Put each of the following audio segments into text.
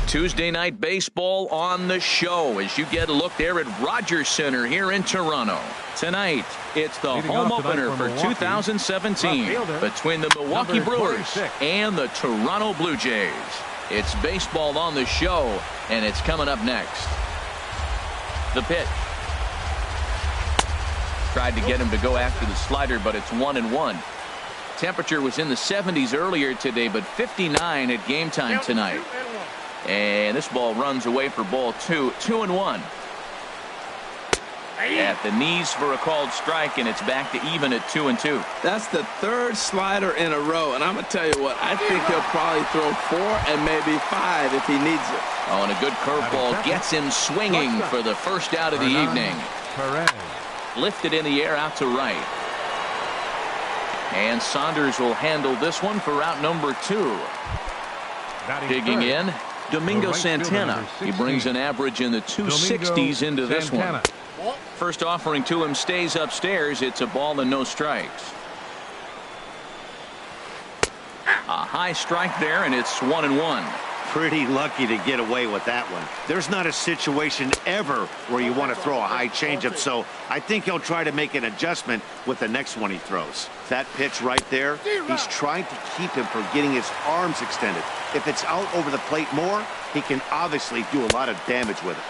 Tuesday night baseball on the show as you get a look there at Rogers Center here in Toronto. Tonight, it's the home opener for 2017 between the Milwaukee Brewers and the Toronto Blue Jays. It's baseball on the show, and it's coming up next. The pitch. Tried to get him to go after the slider, but it's 1-1. Temperature was in the 70s earlier today, but 59 at game time tonight. And this ball runs away for ball 2. 2-1. At the knees for a called strike, and it's back to even at 2-2. That's the third slider in a row, and I'm going to tell you what, I think he'll probably throw 4 and maybe 5 if he needs it. Oh, and a good curveball gets him swinging for the first out of the evening. Lifted in the air out to right. And Saunders will handle this one for route number 2. Digging in, Domingo Santana. He brings an average in the 260s into this one. First offering to him stays upstairs. It's a ball and no strikes. A high strike there, and it's 1-1. Pretty lucky to get away with that one. There's not a situation ever where you want to throw a high changeup, so I think he'll try to make an adjustment with the next one he throws. That pitch right there, he's trying to keep him from getting his arms extended. If it's out over the plate more, he can obviously do a lot of damage with it.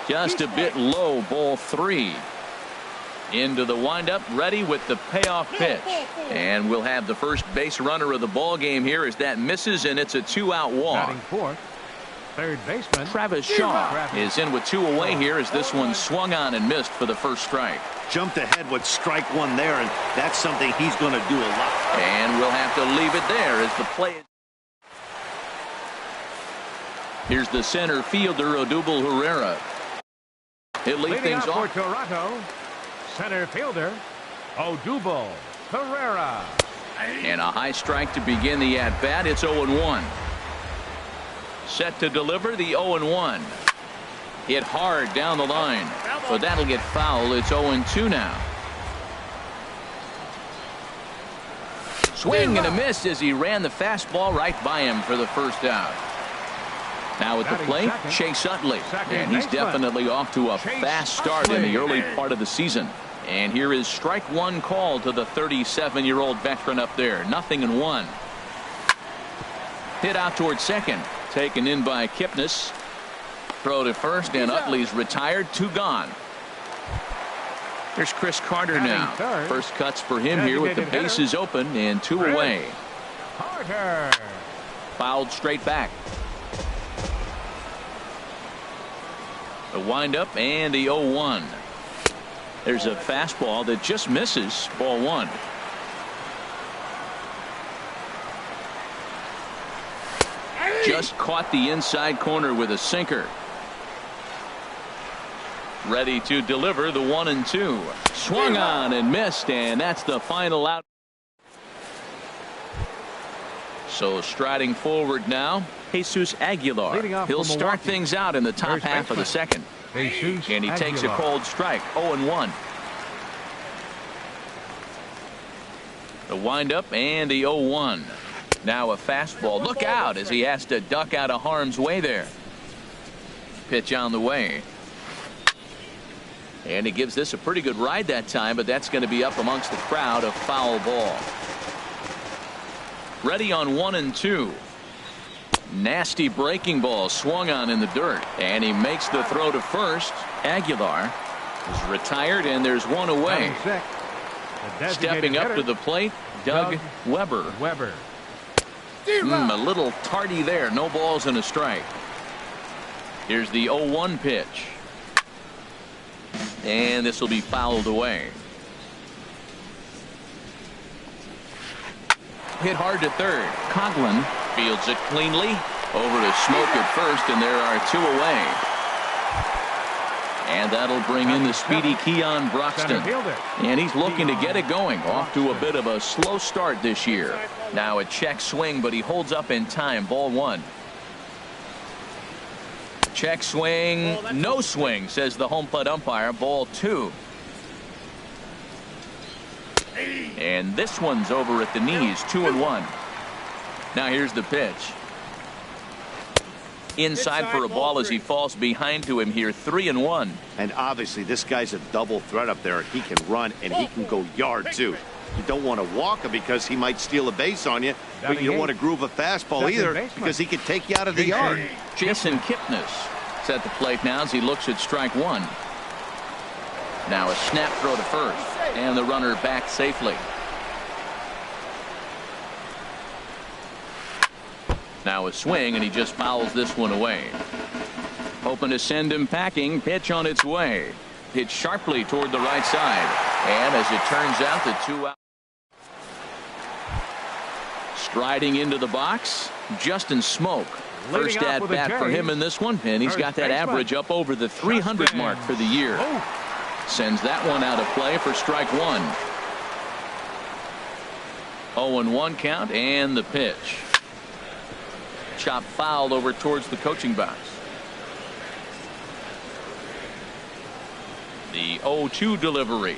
Just a bit low, ball 3. Into the windup, ready with the payoff pitch. And we'll have the first base runner of the ball game here as that misses, and it's a 2-out walk. Fourth, third baseman Travis Shaw is in with 2 away here as this one swung on and missed for the first strike. Jumped ahead with strike 1 there, and that's something he's going to do a lot. And we'll have to leave it there as the play. Here's the center fielder, Odubel Herrera. He'll lead things off for Toronto. Center fielder, Odubel Herrera. And a high strike to begin the at-bat. It's 0-1. Set to deliver the 0-1. Hit hard down the line, but that'll get foul. It's 0-2 now. Swing and a miss as he ran the fastball right by him for the first out. Now at the plate, Chase Utley, and he's definitely off to a fast start in the early part of the season. And here is strike 1 call to the 37-year-old veteran up there. 0-1. Hit out towards second. Taken in by Kipnis. Throw to first, and Utley's retired. 2 gone. Here's Chris Carter now. First cuts for him here with the bases open and 2 away. Carter. Fouled straight back. The windup and the 0-1. There's a fastball that just misses. Ball 1. Just caught the inside corner with a sinker. Ready to deliver the 1-2. Swung on and missed, and that's the final out. So striding forward now, Jesus Aguilar. He'll start things out in the top half of the second. And he takes a cold strike. 0-1. The windup and the 0-1. Now a fastball. Look out as he has to duck out of harm's way there. Pitch on the way. And he gives this a pretty good ride that time, but that's going to be up amongst the crowd. A foul ball. Ready on 1-2. Nasty breaking ball swung on in the dirt, and he makes the throw to first. Aguilar is retired, and there's 1 away. Stepping up to the plate, Doug Weber. A little tardy there. No balls and a strike. Here's the 0-1 pitch. And this will be fouled away. Hit hard to third. Coughlin fields it cleanly. Over to Smoke at first, and there are 2 away. And that'll bring in the speedy Keon Broxton. And he's looking to get it going. Off to a bit of a slow start this year. Now a check swing, but he holds up in time. Ball 1. Check swing. No swing, says the home plate umpire. Ball 2. And this one's over at the knees. 2-1. Now here's the pitch. Inside for a ball as he falls behind to him here, 3-1. And obviously this guy's a double threat up there. He can run and he can go yard too. You don't want to walk him because he might steal a base on you, but you don't want to groove a fastball either because he could take you out of the yard. Jason Kipnis is at the plate now as he looks at strike one. Now a snap throw to first, and the runner back safely. Now a swing, and he just fouls this one away. Hoping to send him packing. Pitch on its way. Hit sharply toward the right side. And as it turns out, the 2 out. Striding into the box, Justin Smoke. First at bat for him in this one, and he's got that average up over the 300 mark for the year. Sends that one out of play for strike one. 0-1 count, and the pitch. Chop fouled over towards the coaching box. The 0-2 delivery.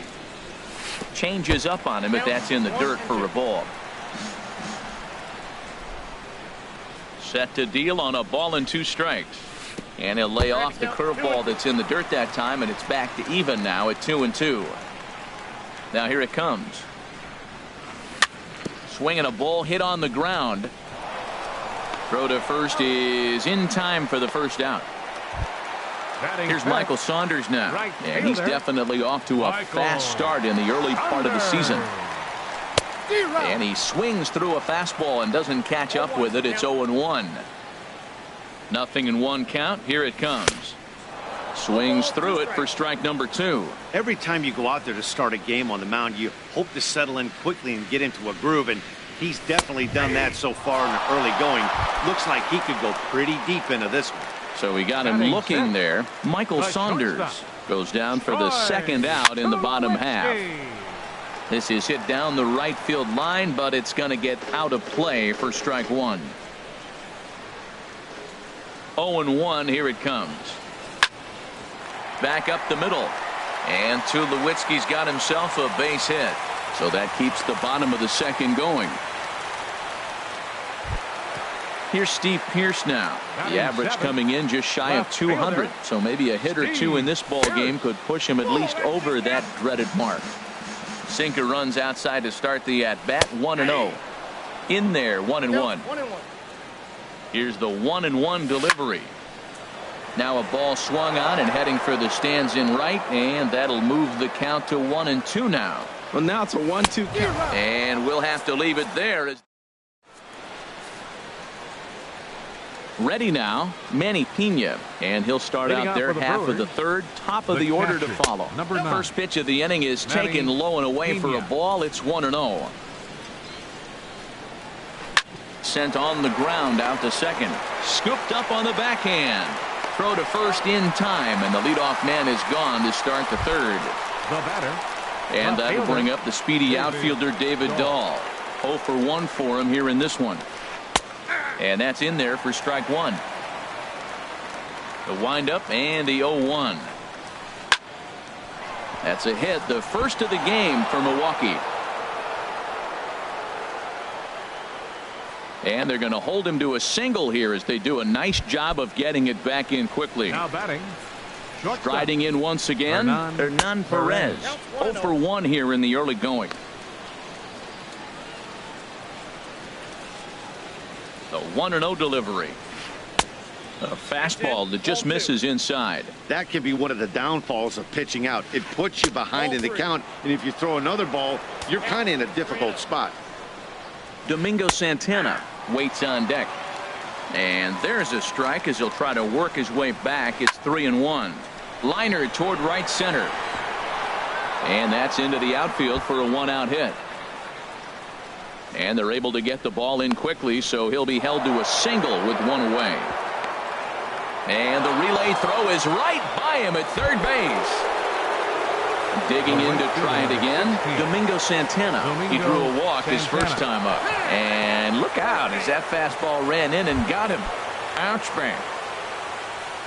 Changes up on him, but that's in the dirt for a ball. Set to deal on a ball and 2 strikes. And he'll lay off the curveball that's in the dirt that time, and it's back to even now at 2-2. Now here it comes. Swinging a ball hit on the ground. Throw to first is in time for the first out. Here's Michael Saunders now, and he's definitely off to a fast start in the early part of the season. And he swings through a fastball and doesn't catch up with it. It's 0-1. 0-1 count. Here it comes. Swings through it for strike number 2. Every time you go out there to start a game on the mound, you hope to settle in quickly and get into a groove, and he's definitely done that so far in the early going. Looks like he could go pretty deep into this one. So we got him looking there. Michael Saunders goes down for the second out in the bottom half. This is hit down the right field line, but it's going to get out of play for strike one. 0-1. Here it comes. Back up the middle. And Tulowitzki's got himself a base hit. So that keeps the bottom of the second going. Here's Steve Pearce now. The average coming in just shy of 200. So maybe a hit or two in this ball game could push him at least over that dreaded mark. Sinker runs outside to start the at-bat. 1-0. In there, 1-1. Here's the 1-1 delivery. Now a ball swung on and heading for the stands in right, and that'll move the count to 1-2 now. Well, now it's a 1-2 count. And we'll have to leave it there. Ready now, Manny Pena, and he'll start out there half of the third, top of the order to follow. First pitch of the inning is taken low and away for a ball. It's 1-0. Sent on the ground out to second. Scooped up on the backhand. Throw to first in time, and the leadoff man is gone to start the third. The batter. And that'll bring up the speedy outfielder David Dahl. 0 for 1 for him here in this one. And that's in there for strike one. The windup and the 0-1. That's a hit, the first of the game for Milwaukee. And they're going to hold him to a single here as they do a nice job of getting it back in quickly. Now batting. Striding in once again, Hernan Perez. 0 for 1 here in the early going. The 1-0 delivery. A fastball that just misses inside. That can be one of the downfalls of pitching out. It puts you behind in the count, and if you throw another ball, you're kind of in a difficult spot. Domingo Santana waits on deck. And there's a strike as he'll try to work his way back. It's 3-1. Liner toward right center. And that's into the outfield for a 1-out hit. And they're able to get the ball in quickly, so he'll be held to a single with one away. And the relay throw is right by him at third base. Digging in to try it again, Domingo Santana. He drew a walk his first time up. And look out as that fastball ran in and got him. Ouch, bang.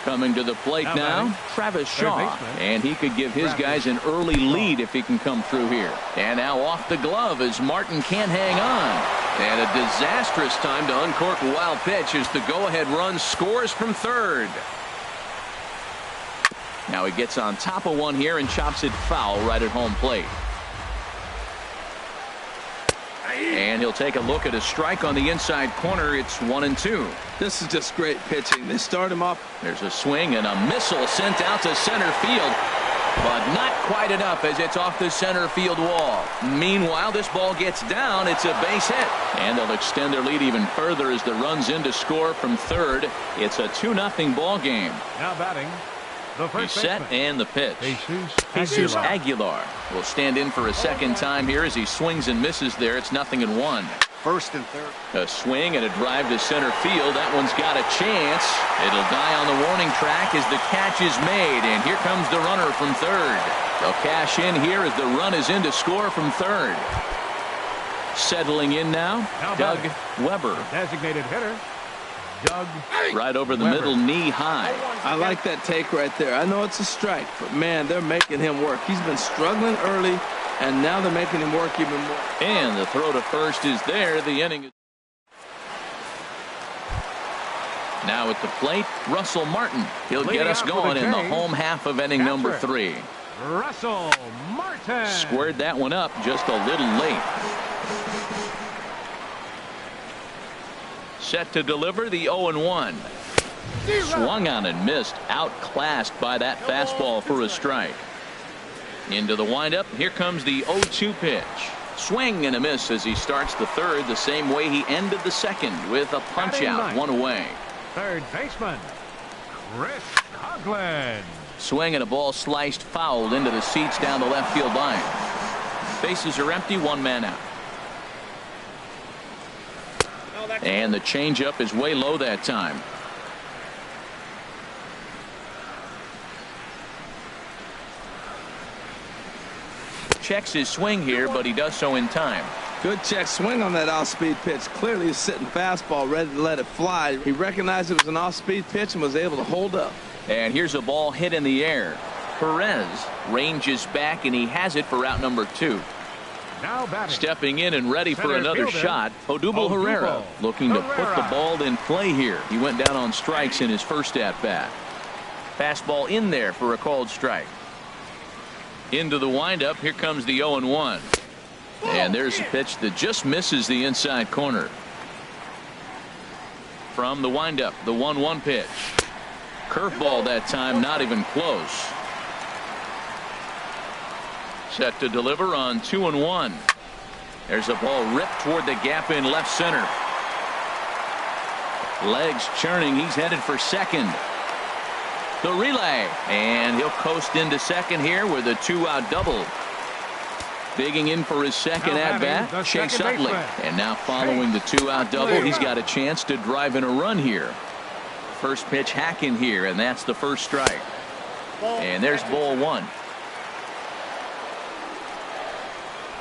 Coming to the plate now, Travis Shaw. And he could give his guys an early lead if he can come through here. And now off the glove as Martin can't hang on. And a disastrous time to uncork a wild pitch as the go-ahead run scores from third. Now he gets on top of one here and chops it foul right at home plate. And he'll take a look at a strike on the inside corner. It's 1-2. This is just great pitching. They start him off. There's a swing and a missile sent out to center field, but not quite enough as it's off the center field wall. Meanwhile, this ball gets down. It's a base hit, and they'll extend their lead even further as the run's in to score from third. It's a 2-0 ball game. Now batting, the first He's set baseman. and the pitch. Jesus Aguilar will stand in for a second time here as he swings and misses there. It's 0-1. First and third. A swing and a drive to center field. That one's got a chance. It'll die on the warning track as the catch is made, and here comes the runner from third. They'll cash in here as the run is in to score from third. Settling in now Doug Weber. Designated hitter, Doug Right over the Weber. middle, knee high. I like that take right there. I know it's a strike, but man, they're making him work. He's been struggling early, and now they're making him work even more. And the throw to first is there. The inning is now at the plate, Russell Martin. He'll get us going in the home half of inning number 3. Russell Martin. Squared that one up just a little late. Set to deliver the 0-1. Swung on and missed. Outclassed by that fastball for a strike. Into the windup. Here comes the 0-2 pitch. Swing and a miss as he starts the third the same way he ended the second with a punch out, one away. Third baseman, Chris Conklin. Swing and a ball sliced fouled into the seats down the left field line. Bases are empty, one man out. And the changeup is way low that time. Checks his swing here, but he does so in time. Good check swing on that off-speed pitch. Clearly he's sitting fastball ready to let it fly. He recognized it was an off-speed pitch and was able to hold up. And here's a ball hit in the air. Perez ranges back, and he has it for out number 2. Now batting. Stepping in and ready for Center another fielder, shot, Odubel Herrera looking to put the ball in play here. He went down on strikes in his first at-bat. Fastball in there for a called strike. Into the windup. Here comes the 0-1. And there's a pitch that just misses the inside corner. From the windup, the 1-1 pitch. Curveball that time, not even close. Set to deliver on 2-1. There's a ball ripped toward the gap in left center. Legs churning. He's headed for second. The relay, and he'll coast into second here with a 2-out double. Digging in for his second at-bat, Chase Utley. And now following the 2-out double, he's got a chance to drive in a run here. First pitch hacking here, and that's the first strike. And there's ball 1.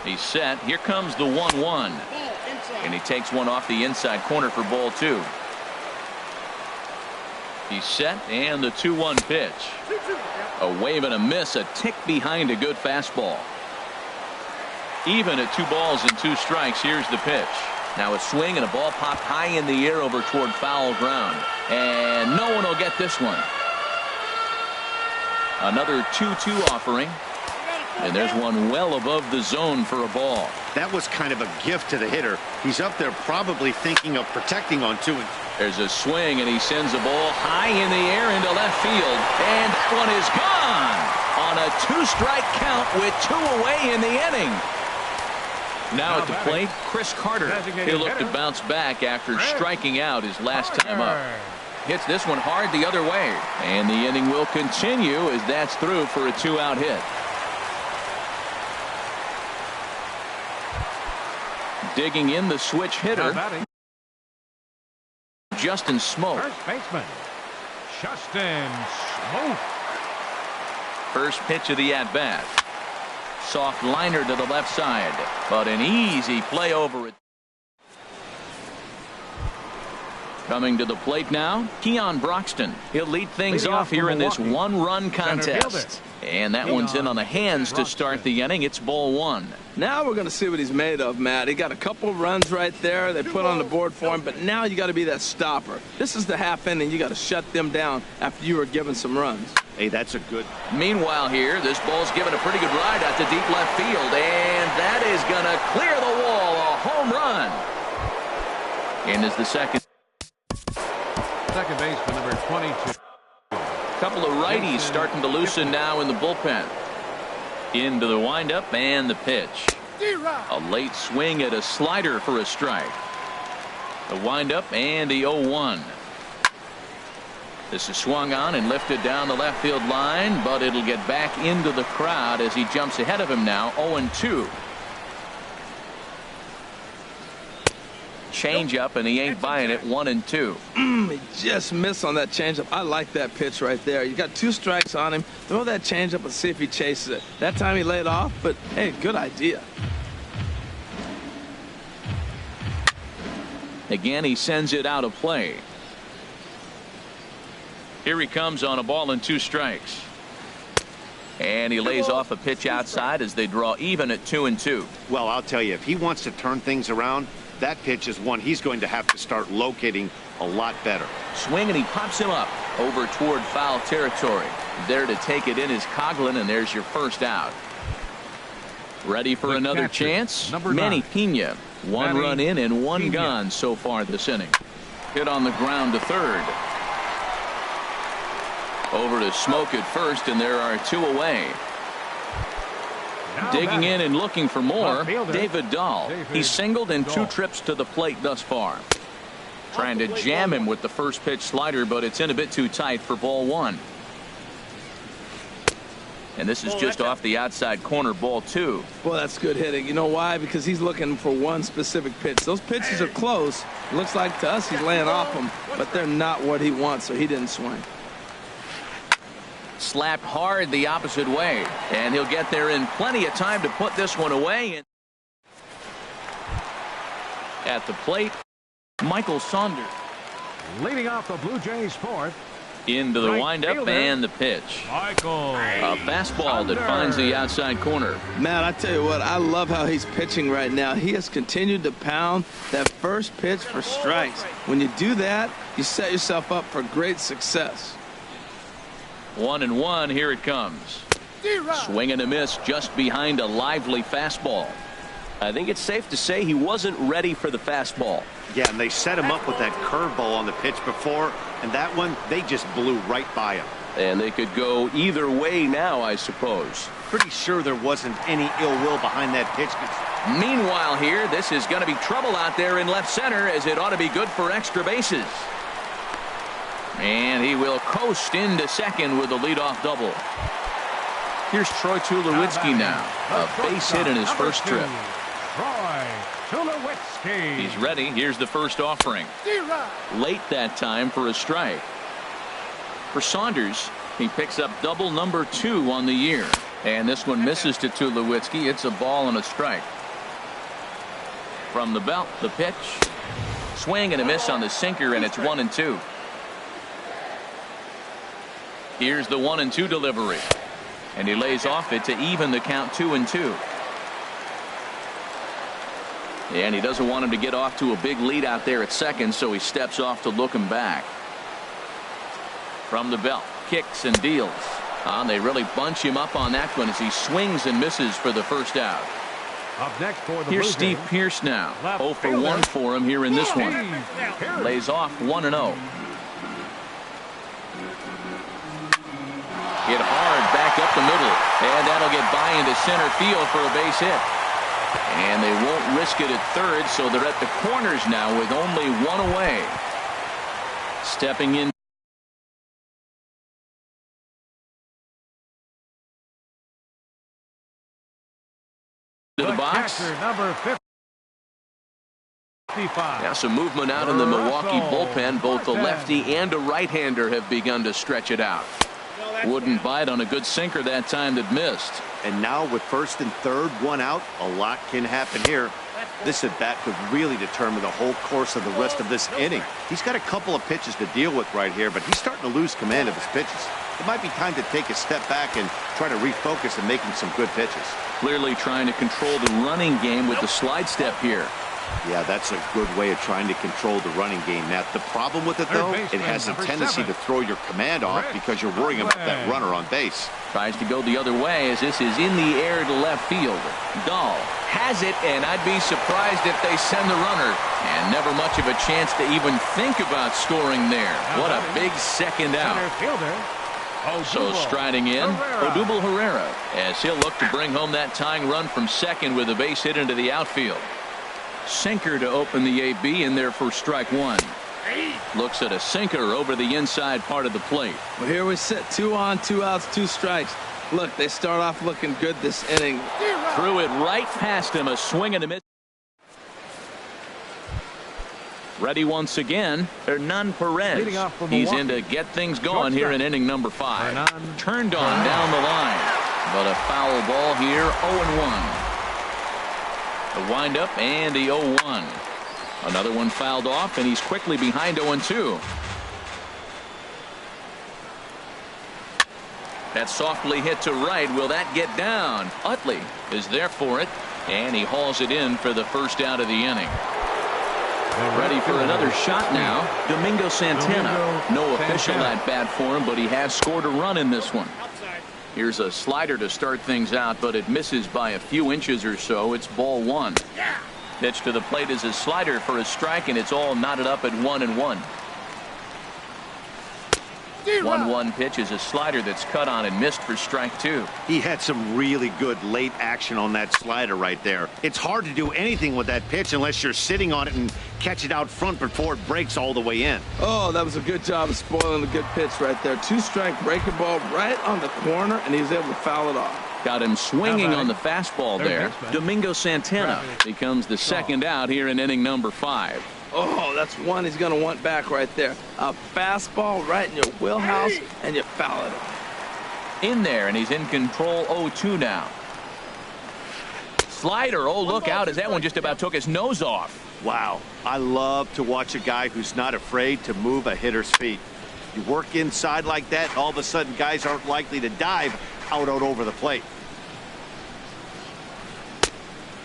He's set. Here comes the 1-1. And he takes one off the inside corner for ball 2. He's set, and the 2-1 pitch. A wave and a miss, a tick behind a good fastball. Even at 2 balls and 2 strikes. Here's the pitch. Now a swing and a ball popped high in the air over toward foul ground. And no one will get this one. Another 2-2 offering. And there's one well above the zone for a ball. That was kind of a gift to the hitter. He's up there probably thinking of protecting on 2 and 2. There's a swing, and he sends a ball high in the air into left field. And that one is gone on a 2-strike count with 2 away in the inning. Now at the plate, Chris Carter. He'll look to bounce back after striking out his last time up. Hits this one hard the other way. And the inning will continue as that's through for a 2-out hit. Digging in the switch hitter, Justin Smoke. First baseman, Justin Smoke. First pitch of the at-bat. Soft liner to the left side, but an easy play over it. Coming to the plate now, Keon Broxton. He'll lead things off here in this one-run contest. And that one's in on the hands to start the inning. It's ball one. Now we're going to see what he's made of, Matt. He got a couple runs right there they put on the board for him, but now you got to be that stopper. This is the half inning. You got to shut them down after you were given some runs. Hey, that's a good. Meanwhile here, this ball's given a pretty good ride out to deep left field, and that is going to clear the wall. A home run. And is the second baseman, number 22. Couple of righties starting to loosen now in the bullpen. Into the windup and the pitch. A late swing at a slider for a strike. The windup and the 0-1. This is swung on and lifted down the left field line, but it'll get back into the crowd as he jumps ahead of him now. 0-2. Change up, and he ain't buying it. 1-2. He just missed on that changeup. I like that pitch right there. You got 2 strikes on him. Throw that changeup and see if he chases it. That time he laid off, but hey, good idea. Again, he sends it out of play. Here he comes on a ball and 2 strikes. And he lays off a pitch outside as they draw even at 2-2. Well, I'll tell you, if he wants to turn things around, that pitch is one he's going to have to start locating a lot better. Swing, and he pops him up over toward foul territory. There to take it in is Coughlin, and there's your first out. Ready for another chance? Manny Pena. 1 run in and 1 gone so far this inning. Hit on the ground to third. Over to Smoke at first, and there are 2 away. Digging in and looking for more, David Dahl. He's singled in 2 trips to the plate thus far. Trying to jam him with the first pitch slider, but it's in a bit too tight for ball 1. And this is just off the outside corner, ball 2. Well, that's good hitting. You know why? Because he's looking for one specific pitch. Those pitches are close. It looks like to us he's laying off them, but they're not what he wants, so he didn't swing. Slapped hard the opposite way, and he'll get there in plenty of time to put this one away. At the plate, Michael Saunders. Leading off the Blue Jays fourth. Into the windup and the pitch. Michael. A fastball that finds the outside corner. Matt, I tell you what, I love how he's pitching right now. He has continued to pound that first pitch for strikes. When you do that, you set yourself up for great success. 1-1, here it comes. Swing and a miss just behind a lively fastball. I think it's safe to say he wasn't ready for the fastball. Yeah, and they set him up with that curveball on the pitch before, and that one, they just blew right by him. And they could go either way now, I suppose. Pretty sure there wasn't any ill will behind that pitch. Meanwhile here, this is going to be trouble out there in left center, as it ought to be good for extra bases. And he will coast into second with a leadoff double. Here's Troy Tulowitzki now. A base hit in his first trip. Troy Tulowitzki. He's ready. Here's the first offering. Late that time for a strike. For Saunders, he picks up double number 2 on the year. And this one misses to Tulowitzki. It's a ball and a strike. From the belt, the pitch. Swing and a miss on the sinker, and it's 1-2. Here's the 1-2 delivery. And he lays off it to even the count 2-2. And he doesn't want him to get off to a big lead out there at second, so he steps off to look him back. From the belt, kicks and deals. They really bunch him up on that one as he swings and misses for the first out. Up next for the Here's Blue Steve Jays. Pearce now. Left 0 for 1 for him here in this one. Pierce. Lays off 1-0. Hit hard back up the middle, and that'll get by into center field for a base hit. And they won't risk it at third, so they're at the corners now with only 1 away. Stepping in to the box. Catcher, number 55. Yeah, some movement out in the Milwaukee bullpen. Both a lefty and a right-hander have begun to stretch it out. Wouldn't bite on a good sinker that time that missed. And now with first and third, 1 out, a lot can happen here. This at-bat could really determine the whole course of the rest of this inning. He's got a couple of pitches to deal with right here, but he's starting to lose command of his pitches. It might be time to take a step back and try to refocus and making some good pitches. Clearly trying to control the running game with the slide step here. Yeah, that's a good way of trying to control the running game, Matt. The problem with it, though, it has a tendency to throw your command off because you're worrying about that runner on base. Tries to go the other way as this is in the air to left field. Dahl has it, and I'd be surprised if they send the runner. And never much of a chance to even think about scoring there. What a big second out. So striding in, Odubel Herrera, as he'll look to bring home that tying run from second with a base hit into the outfield. Sinker to open the AB in there for strike one. Looks at a sinker over the inside part of the plate. Well, here we sit, 2 on, 2 outs, 2 strikes. Look, they start off looking good this inning. Threw it right past him, a swing and a miss. Ready once again, Hernan Perez. He's in to get things going here in inning number 5. Turned on down the line, but a foul ball here, 0-1. The windup and the 0-1. Another one fouled off, and he's quickly behind 0-2. That softly hit to right. Will that get down? Utley is there for it, and he hauls it in for the first out of the inning. Ready for another shot now. Domingo Santana. No official at bat for him, but he has scored a run in this one. Here's a slider to start things out, but it misses by a few inches or so. It's ball 1. Pitch to the plate is a slider for a strike, and it's all knotted up at 1-1. 1-1 pitch is a slider that's cut on and missed for strike 2. He had some really good late action on that slider right there. It's hard to do anything with that pitch unless you're sitting on it and catch it out front before it breaks all the way in. Oh, that was a good job of spoiling a good pitch right there. 2-strike breaking ball right on the corner, and he was able to foul it off. Got him swinging on the fastball there. Domingo Santana becomes the second out here in inning number 5. Oh, that's one he's going to want back right there. A fastball right in your wheelhouse, and you foul it. In there, and he's in control. 0-2 now. Slider. Oh, look out, as that one just about took his nose off. Wow. I love to watch a guy who's not afraid to move a hitter's feet. You work inside like that, all of a sudden guys aren't likely to dive out over the plate.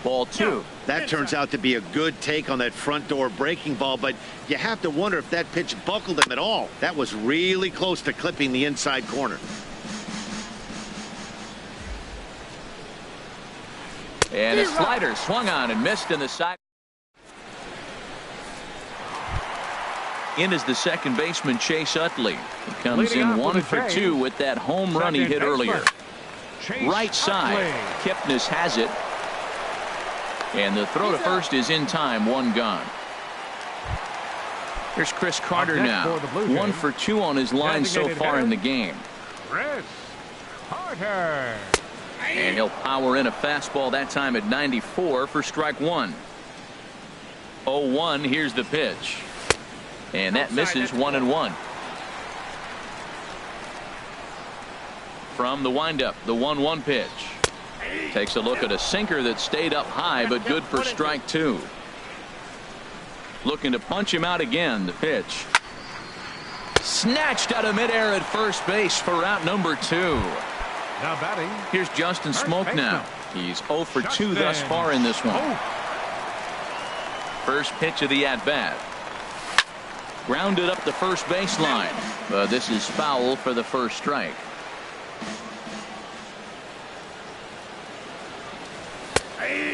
Ball 2. That turns out to be a good take on that front door breaking ball, but you have to wonder if that pitch buckled him at all. That was really close to clipping the inside corner. And a slider swung on and missed in the side. In is the second baseman, Chase Utley. He comes in 1 for 2 with that home run he hit earlier. Right side, Kipnis has it. And the throw to first is in time, 1 gone. Here's Chris Carter now. 1 for 2 on his line so far in the game. Chris Carter. And he'll power in a fastball that time at 94 for strike 1. 0-1, here's the pitch. And that misses 1-1. From the windup, the 1-1 pitch. Takes a look at a sinker that stayed up high, but good for strike 2. Looking to punch him out again. The pitch. Snatched out of midair at first base for out number 2. Now batting. Here's Justin Smoke now. He's 0 for 2 thus far in this one. First pitch of the at-bat. Grounded up the first baseline. But this is foul for the first strike.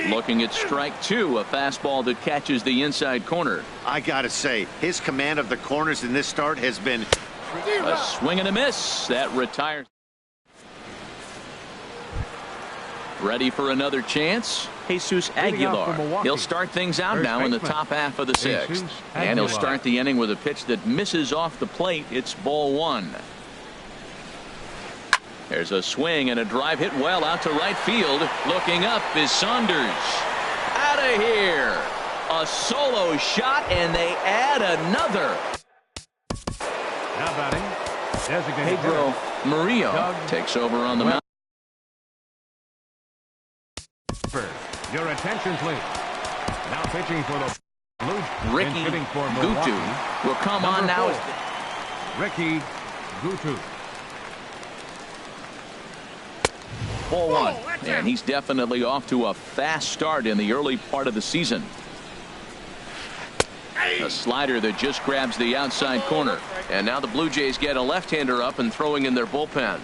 Looking at strike 2, a fastball that catches the inside corner. I gotta say, his command of the corners in this start has been a swing and a miss. That retires. Ready for another chance? Jesus Aguilar. He'll start things out now in the top half of the 6th. And he'll start the inning with a pitch that misses off the plate. It's ball 1. There's a swing and a drive hit well out to right field. Looking up is Saunders. Out of here. A solo shot, and they add another. Now batting. Pedro Murillo takes over on the mound. Your attention, please. Now pitching for the Blue. Ricky Gutu will come on now. Ricky Gutu. Ball one. And he's definitely off to a fast start in the early part of the season. A slider that just grabs the outside corner. And now the Blue Jays get a left-hander up and throwing in their bullpen.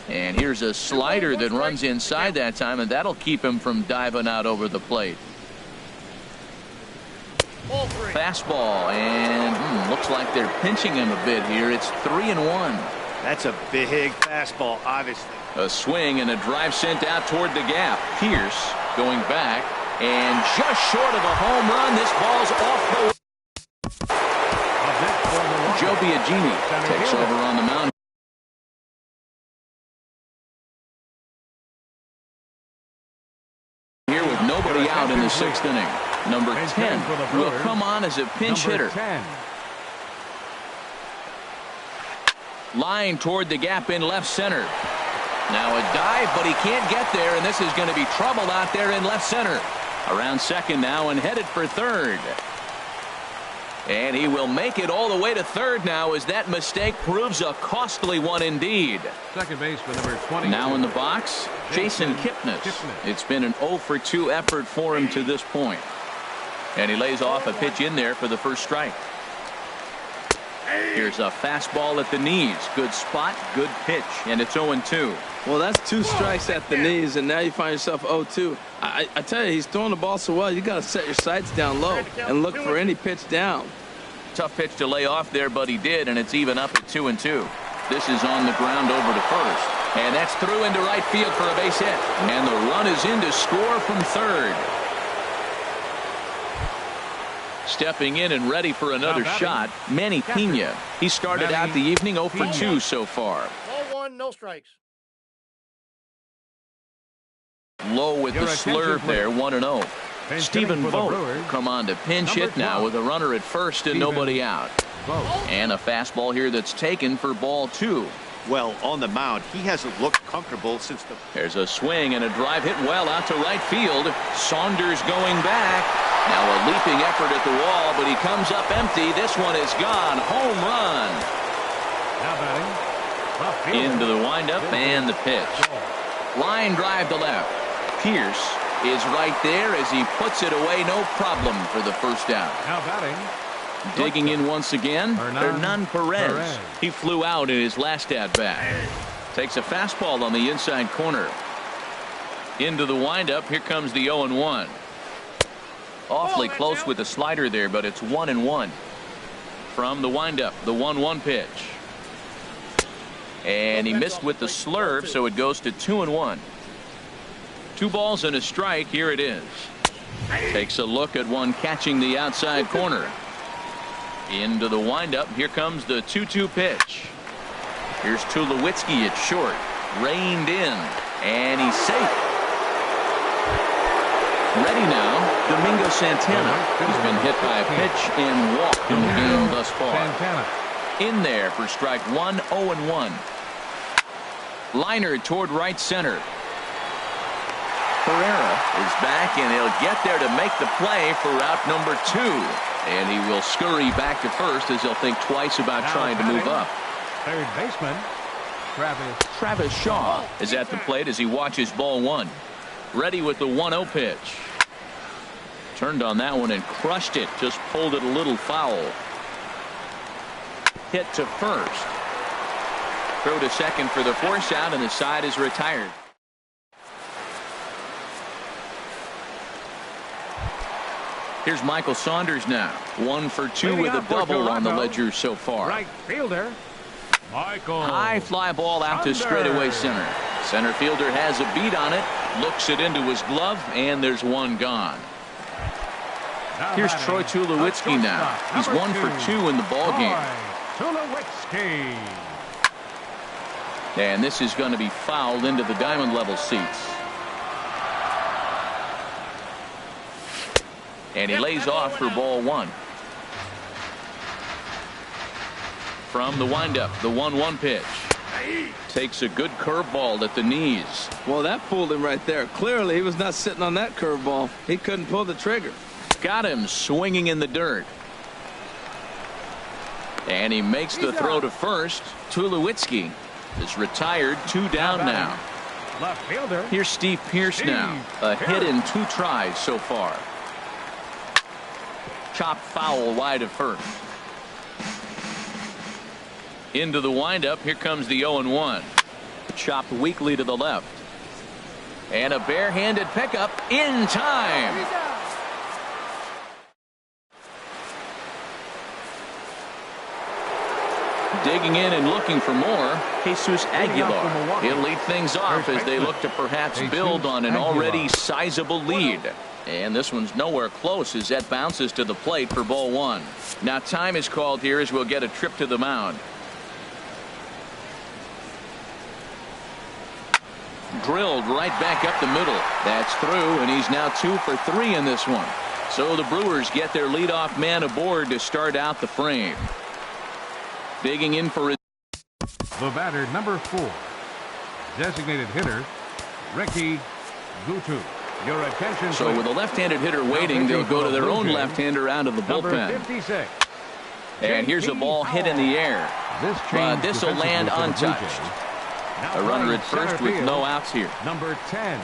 And here's a slider that runs inside that time, and that'll keep him from diving out over the plate. Fastball, and looks like they're pinching him a bit here. It's 3-1. That's a big fastball, obviously. A swing and a drive sent out toward the gap. Pierce going back, and just short of a home run. This ball's off the. Joe Biagini takes over on the mound. Here with nobody out in the sixth inning. Number 10 will come on as a pinch hitter. Line toward the gap in left center. Now a dive, but he can't get there, and this is going to be trouble out there in left center. Around second now and headed for third. And he will make it all the way to third now as that mistake proves a costly one indeed. Second baseman number 20. Now in the box, Jason Kipnis. It's been an 0 for 2 effort for him to this point. And he lays off a pitch in there for the first strike. Here's a fastball at the knees. Good spot, good pitch, and it's 0-2. Well, that's 2 strikes at the knees, and now you find yourself 0-2. I tell you, he's throwing the ball so well, you got to set your sights down low and look for any pitch down. Tough pitch to lay off there, but he did, and it's even up at 2-2. This is on the ground over to first, and that's through into right field for a base hit. And the run is in to score from third. Stepping in and ready for another shot, Manny Pena. He started out the evening 0 for 2 so far. Ball 1, no strikes. Low with the slurve there, 1-0. Stephen Vogt come on to pinch hit now with a runner at first and nobody out. And a fastball here that's taken for ball 2. Well, on the mound, he hasn't looked comfortable since the. There's a swing and a drive hit well out to right field. Saunders going back. Now a leaping effort at the wall, but he comes up empty. This one is gone. Home run. Into the windup and the pitch. Line drive to left. Pierce is right there as he puts it away. No problem for the first out. Now batting. Digging in once again, Hernan Perez. He flew out in his last at-bat. Takes a fastball on the inside corner. Into the windup. Here comes the 0-1. Awfully close with the slider there, but it's 1-1. From the windup, the 1-1 pitch. And he missed with the slurve, so it goes to 2-1. 2 balls and a strike. Here it is. Takes a look at one catching the outside corner. Into the windup. Here comes the 2-2 pitch. Here's Tulowitzki at short. Reined in. And he's safe. Ready now, Domingo Santana. He's been hit by a pitch and walked in the game thus far. In there for strike 1, 0-1. Liner toward right center. Pereira is back, and he'll get there to make the play for out number 2. And he will scurry back to first as he'll think twice about trying to move up. Third baseman, Travis Shaw is at the plate as he watches ball 1. Ready with the 1-0 pitch. Turned on that one and crushed it. Just pulled it a little foul. Hit to first. Throw to second for the force out, and the side is retired. Here's Michael Saunders now. 1 for 2 with a double on the ledger so far. Right fielder, Michael. High fly ball out to straightaway center. Center fielder has a beat on it. Looks it into his glove, and there's one gone. Here's Troy Tulowitzki now. He's 1 for 2 in the ball game. Tulowitzki. And this is going to be fouled into the diamond level seats. And he lays off for ball 1. From the windup, the 1-1 pitch. Takes a good curveball at the knees. Well, that fooled him right there. Clearly, he was not sitting on that curveball. He couldn't pull the trigger. got him swinging in the dirt. And he makes the throw to first. Tulowitzki is retired. 2 down now. Left fielder. Here's Steve Pearce now. A hit in 2 tries so far. Chop foul wide of first. Into the windup. Here comes the 0-1. Chopped weakly to the left. And a barehanded pickup in time. Digging in and looking for more, Jesus Aguilar. He'll lead things off as they look to perhaps build on an already sizable lead. And this one's nowhere close as that bounces to the plate for ball 1. Now time is called here as we'll get a trip to the mound. Drilled right back up the middle. That's through, and he's now 2 for 3 in this one. So the Brewers get their leadoff man aboard to start out the frame. Digging in for it. The batter, number 4. Designated hitter, Ricky Gutu. Your attention. So with a left-handed hitter waiting, they'll go to their own left-hander out of the bullpen. 56. And here's a ball hit in the air. But this will land untouched. A runner at first with no outs here. Number 10.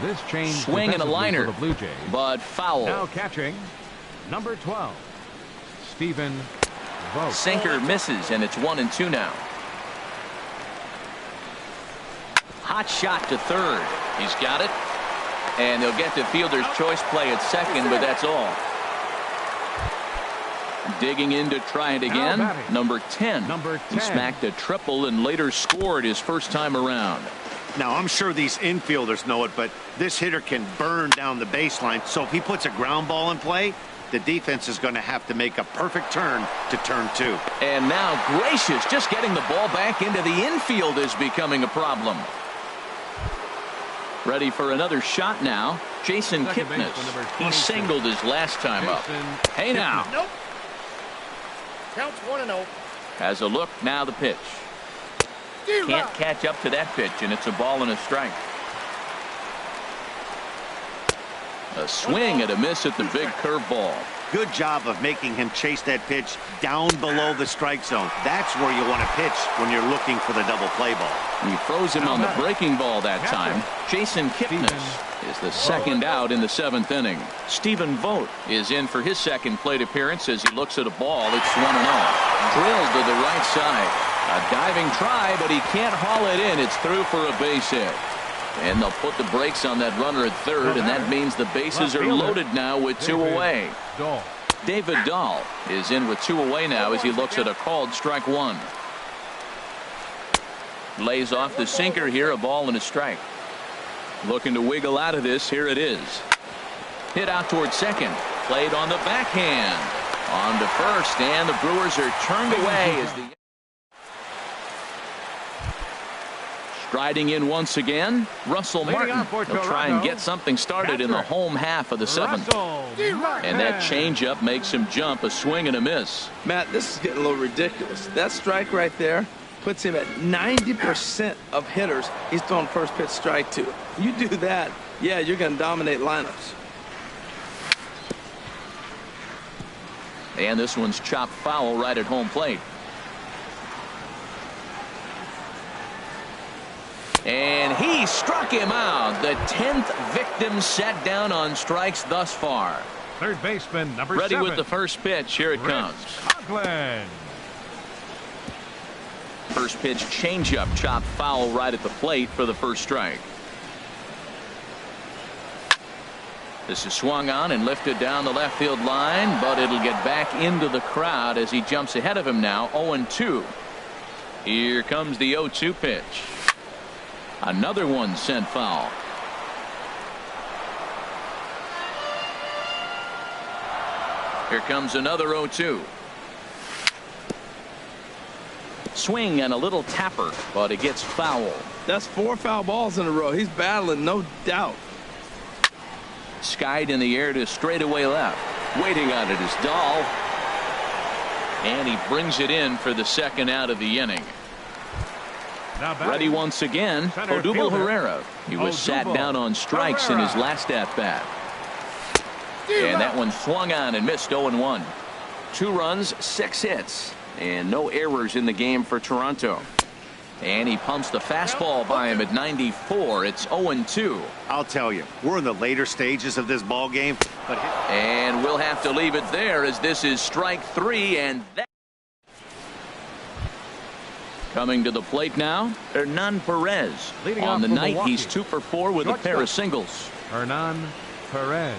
This change. Swing and a liner, the Blue Jays. but foul. Now catching, number 12. Stephen Vogt. Sinker misses, and it's 1-2 now. Hot shot to third. He's got it. And they'll get the fielder's choice play at second, but that's all. Digging in to try it again. Number 10. He smacked a triple and later scored his first time around. Now, I'm sure these infielders know it, but this hitter can burn down the baseline. So if he puts a ground ball in play, the defense is going to have to make a perfect turn to turn 2. And now Gracious, just getting the ball back into the infield is becoming a problem. Ready for another shot now. Jason Kipnis. He singled his last time up. Hey now. Nope. Counts 1-0. Has a look. Now the pitch. Can't catch up to that pitch, and it's a ball and a strike. A swing and a miss at the big curveball. Good job of making him chase that pitch down below the strike zone. That's where you want to pitch when you're looking for the double play ball. He froze him on the breaking ball that time. Jason Kipnis is the second out in the 7th inning. Stephen Vogt is in for his second plate appearance as he looks at a ball. It's 1-0. Drilled to the right side. A diving try, but he can't haul it in. It's through for a base hit. And they'll put the brakes on that runner at third, and that means the bases are loaded now with 2 away. David Dahl is in with 2 away now as he looks at a called strike 1. Lays off the sinker here, a ball and a strike. Looking to wiggle out of this. Here it is. Hit out toward second. Played on the backhand. On to first, and the Brewers are turned away as the striding in once again, Russell Martin. He'll try and get something started in the home half of the 7th. And that changeup makes him jump. A swing and a miss. Matt, this is getting a little ridiculous. That strike right there puts him at 90% of hitters he's throwing first pitch strike to. You do that, yeah, you're going to dominate lineups. And this one's chopped foul right at home plate. And he struck him out. The 10th victim set down on strikes thus far. Third baseman, number 7. Ready with the first pitch. Here it comes. Conklin. First pitch changeup, chopped foul right at the plate for the first strike. This is swung on and lifted down the left field line, but it'll get back into the crowd as he jumps ahead of him now. 0-2. Here comes the 0-2 pitch. Another one sent foul. Here comes another 0-2. Swing and a little tapper, but it gets foul. That's 4 foul balls in a row. He's battling, no doubt. Skied in the air to straightaway left. Waiting on it is Dahl. And he brings it in for the second out of the inning. Ready once again, Odubel Herrera. He was sat down on strikes in his last at-bat. And that one swung on and missed. 0-1. 2 runs, 6 hits, and no errors in the game for Toronto. And he pumps the fastball by him at 94. It's 0-2. I'll tell you, we're in the later stages of this ball game. And we'll have to leave it there as this is strike 3. And that coming to the plate now, Hernan Perez. On the night, he's 2 for 4 with a pair of singles. Hernan Perez.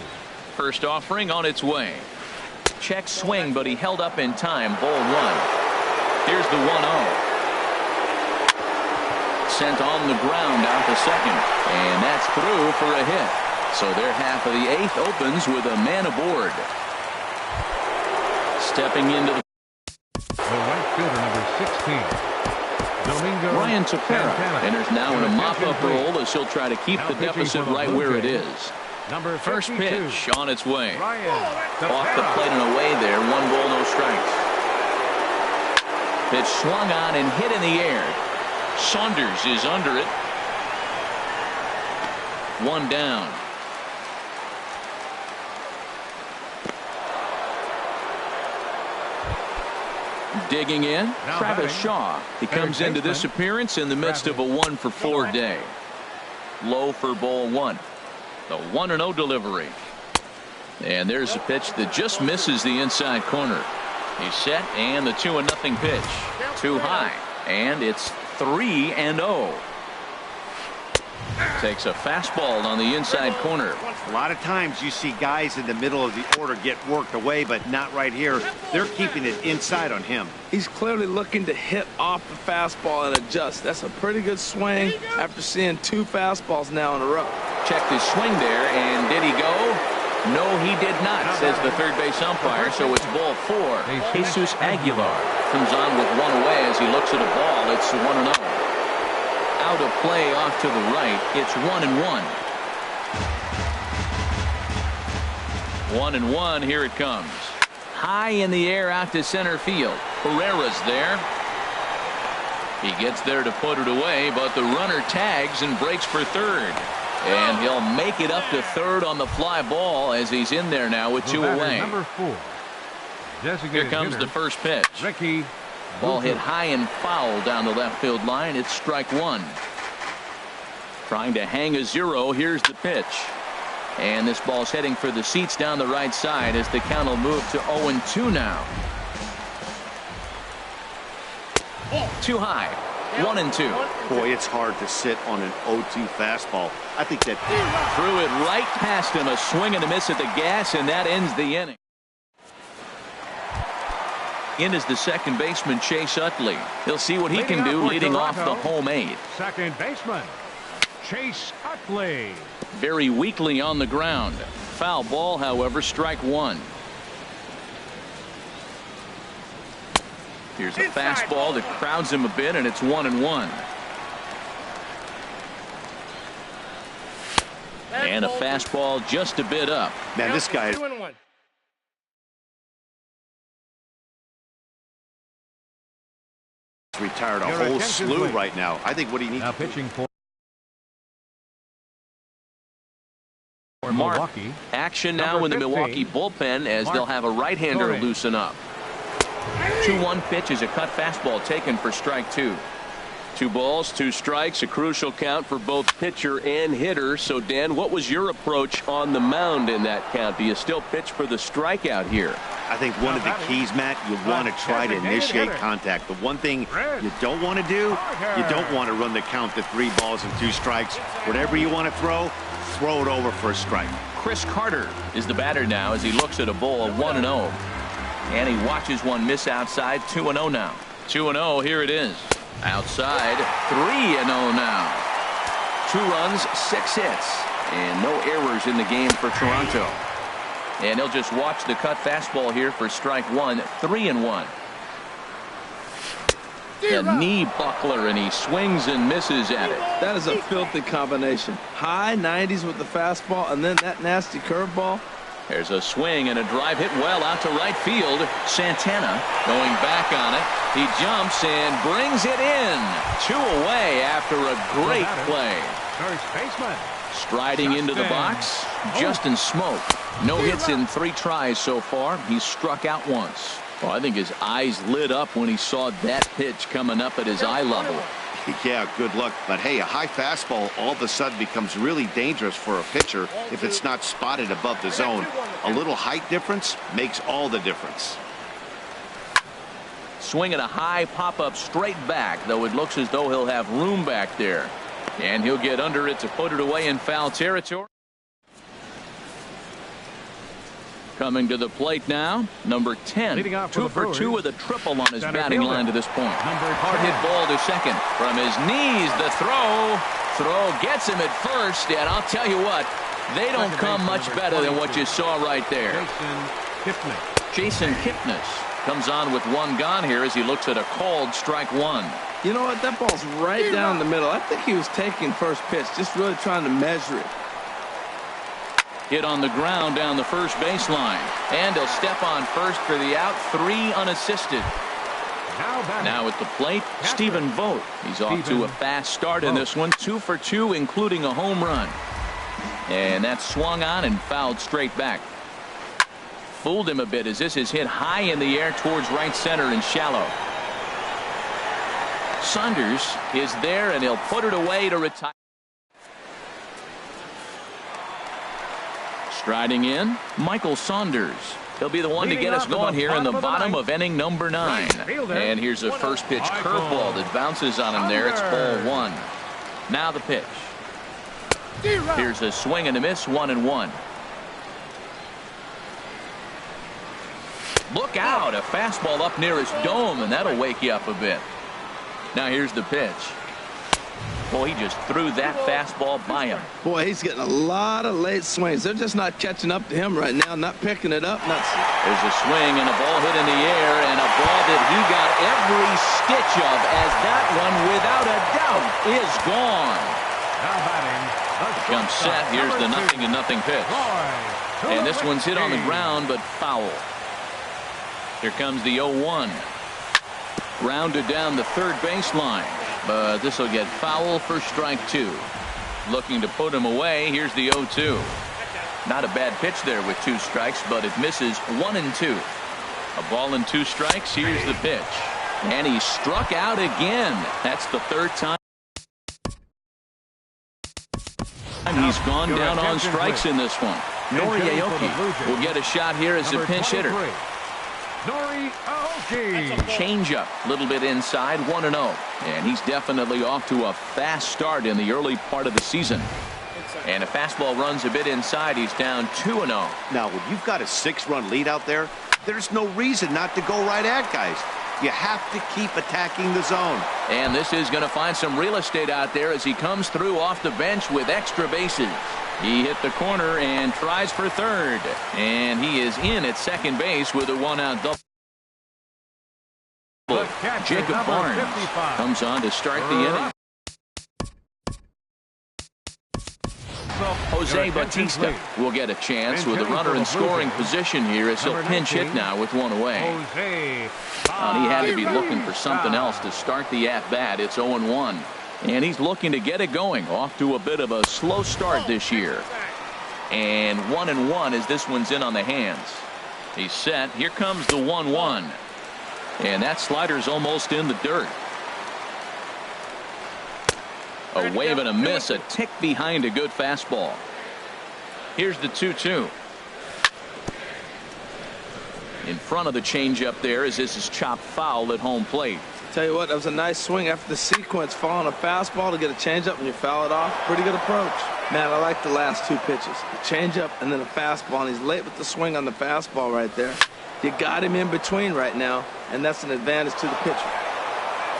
First offering on its way. Check swing, but he held up in time. Ball 1. Here's the 1-0. Sent on the ground out to second, and that's through for a hit. So their half of the 8th opens with a man aboard. Stepping into The right fielder, number 16. Domingo Ryan Tepera Santana. enters now in a mop-up role as he'll try to keep the deficit right where it is. Number First 52. pitch on its way. Ryan Off the Tepera. plate and away there. 1 ball, no strikes. Pitch swung on and hit in the air. Saunders is under it. 1 down. Digging in, Now Travis batting, Shaw. He comes third into this baseman, appearance in the midst of a 1 for 4 day. Low for ball 1. The 1-0 delivery. And there's a pitch that just misses the inside corner. He's set, and the 2-0 pitch. Too high, and it's 3-0. Takes a fastball on the inside corner. A lot of times you see guys in the middle of the order get worked away, but not right here. They're keeping it inside on him. He's clearly looking to hit off the fastball and adjust. That's a pretty good swing after seeing 2 fastballs now in a row. Checked his swing there, and did he go? No, he did not, says the third base umpire, so it's ball 4. Jesus Aguilar comes on with 1 away as he looks at a ball. It's 1-0. Out of play off to the right. It's 1-1. 1-1. Here it comes. High in the air out to center field. Pereira's there. He gets there to put it away, but the runner tags and breaks for third. And he'll make it up to third on the fly ball as he's in there now with 2 away. Number 4. Here comes the first pitch. Ricky. Ball hit high and foul down the left field line. It's strike 1. Trying to hang a 0. Here's the pitch. And this ball's heading for the seats down the right side as the count will move to 0-2 now. Too high. 1-2. Boy, it's hard to sit on an 0-2 fastball. I think that Threw it right past him. A swing and a miss at the gas, and that ends the inning. In is the second baseman, Chase Utley. He'll see what he can do leading off the home 8th. Second baseman, Chase Utley. Very weakly on the ground. Foul ball, however, strike 1. Here's a fastball that crowds him a bit, and it's 1-1. And a fastball just a bit up. man, this guy is 2-1. retired a Your whole attention, slew please. right now. I think what he needs Now to do. pitching for Mark, Milwaukee. action now Number in the 15, Milwaukee bullpen as Mark they'll have a right-hander Torres. loosen up. 2-1 pitch is a cut fastball taken for strike 2. 2 balls, 2 strikes, a crucial count for both pitcher and hitter. So, Dan, what was your approach on the mound in that count? Do you still pitch for the strikeout here? I think one of the keys, Matt, you want to try to initiate contact. The one thing you don't want to do, you don't want to run the count to 3 balls and 2 strikes. Whatever you want to throw it over for a strike. Chris Carter is the batter now as he looks at a ball of 1-0. And he watches one miss outside. 2-0 now. 2-0. Here it is. Outside. 3-0 now. 2 runs, 6 hits, and no errors in the game for Toronto. And he'll just watch the cut fastball here for strike 1. 3-1. A knee buckler, and he swings and misses at it. That is a filthy combination. High 90s with the fastball and then that nasty curveball. There's a swing and a drive hit well out to right field. Santana going back on it. He jumps and brings it in. 2 away after a great play. First baseman. Striding into the box. just in smoke. No hits in 3 tries so far. He's struck out once. Well, I think his eyes lit up when he saw that pitch coming up at his eye level. Yeah, good luck. But hey, a high fastball all of a sudden becomes really dangerous for a pitcher if it's not spotted above the zone. A little height difference makes all the difference. Swinging a high pop-up straight back, though it looks as though he'll have room back there. And he'll get under it to put it away in foul territory. Coming to the plate now, number 10. 2 for 2 with a triple on his batting line to this point. Hard hit ball to second. From his knees, the throw. Throw gets him at first, and I'll tell you what, they don't come much better than what you saw right there. Jason Kipnis comes on with 1 gone here as he looks at a called strike 1. You know what? That ball's right down the middle. I think he was taking first pitch, just really trying to measure it. Hit on the ground down the first baseline. And he'll step on first for the out. 3 unassisted. Now at the plate, Stephen Vogt. He's off to a fast start in this one. 2 for 2, including a home run. And that's swung on and fouled straight back. Fooled him a bit as this is hit high in the air towards right center and shallow. Saunders is there, and he'll put it away to retire. Striding in, Michael Saunders. He'll be the one to get us going here in the bottom of inning number 9. And here's a first pitch curveball that bounces on him there. It's ball 1. Now the pitch. Here's a swing and a miss, 1-1. Look out, a fastball up near his dome, and that'll wake you up a bit. Now here's the pitch. Boy, he just threw that fastball by him. Boy, he's getting a lot of late swings. They're just not catching up to him right now, not picking it up. There's a swing and a ball hit in the air, and a ball that he got every stitch of, as that one, without a doubt, is gone. Comes set. Here's the 0-0 pitch. And this one's hit on the ground, but foul. Here comes the 0-1. Grounded down the third baseline. But this will get foul for strike 2. Looking to put him away. Here's the 0-2. Not a bad pitch there with 2 strikes, but it misses 1-2. A ball and 2 strikes. Here's the pitch. And he struck out again. That's the 3rd time. And he's gone down on strikes in this one. Nori Aoki will get a shot here as a pinch hitter. Changeup, a little bit inside, 1-0. And he's definitely off to a fast start in the early part of the season. And a fastball runs a bit inside. He's down 2-0. Now, when you've got a 6-run lead out there, there's no reason not to go right at guys. You have to keep attacking the zone. And this is going to find some real estate out there as he comes through off the bench with extra bases. He hit the corner and tries for third. And he is in at second base with a 1-out double. Jacob Barnes comes on to start the inning. Jose Bautista will get a chance with a runner in scoring position here as he'll pinch hit now with 1 away. He had to be looking for something else to start the at-bat. It's 0-1. And he's looking to get it going. Off to a bit of a slow start this year. And 1-1 as this one's in on the hands. He's set. Here comes the 1-1. And that slider's almost in the dirt. A wave and a miss, a tick behind a good fastball. Here's the 2-2. In front of the changeup there as this is chopped foul at home plate. Tell you what, that was a nice swing after the sequence, following a fastball to get a changeup and you foul it off. Pretty good approach. Man, I like the last 2 pitches. A changeup and then a fastball, and he's late with the swing on the fastball right there. You got him in between right now, and that's an advantage to the pitcher.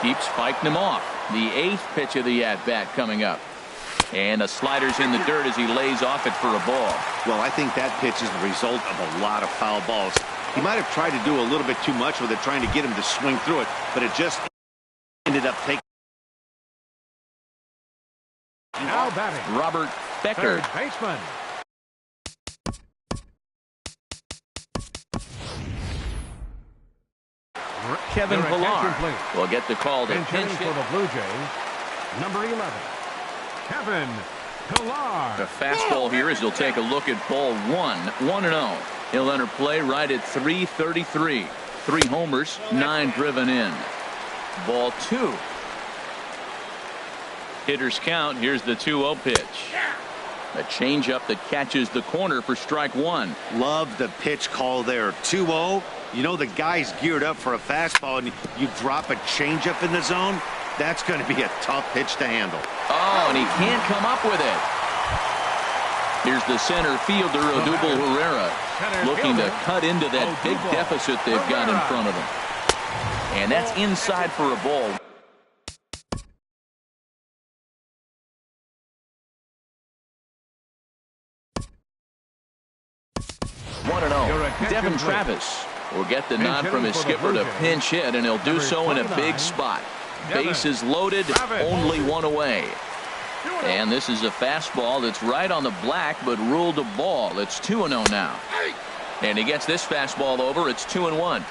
Keeps fighting him off. The 8th pitch of the at-bat coming up. And the slider's in the dirt as he lays off it for a ball. Well, I think that pitch is the result of a lot of foul balls. He might have tried to do a little bit too much with it, trying to get him to swing through it, but it just ended up taking. Now batting, Robert Becker. third baseman. Kevin Your attention, Pillar please. will get the call to Pinch hitting pinch for hit. the Blue Jays, number 11, Kevin The fastball here is he'll take a look at ball 1-0. He'll enter play right at 3:33. 3 homers, 9 driven in. Ball 2. Hitters count. Here's the 2-0 pitch. A changeup that catches the corner for strike 1. Love the pitch call there. 2-0. You know the guy's geared up for a fastball, and you drop a changeup in the zone. That's going to be a tough pitch to handle. Oh, and he can't come up with it. Here's the center fielder, Odubel Herrera, looking to cut into that big deficit they've got in front of them. And that's inside for a ball. Devin Travis will get the nod from his skipper to pinch hit, and he'll do so in a big spot. Bases loaded, only 1 away. And this is a fastball that's right on the black, but ruled a ball. It's 2-0 now. And he gets this fastball over. It's 2-1.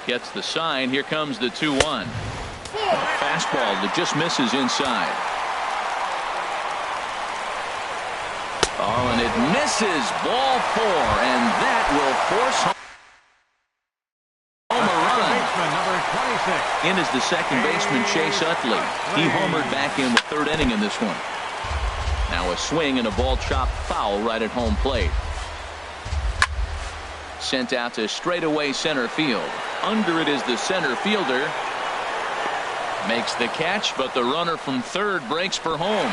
Gets the sign. Here comes the 2-1. Fastball that just misses inside. Oh, and it misses. Ball 4, and that will force home a run. In is the second baseman, Chase Utley. He homered back in the 3rd inning in this one. Now a swing and a ball chopped foul right at home plate. Sent out to straightaway center field. Under it is the center fielder. Makes the catch, but the runner from 3rd breaks for home.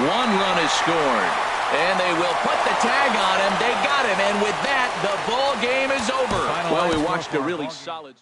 1 run is scored, and they will put the tag on him. They got him, and with that, the ball game is over. Well, we watched a really solid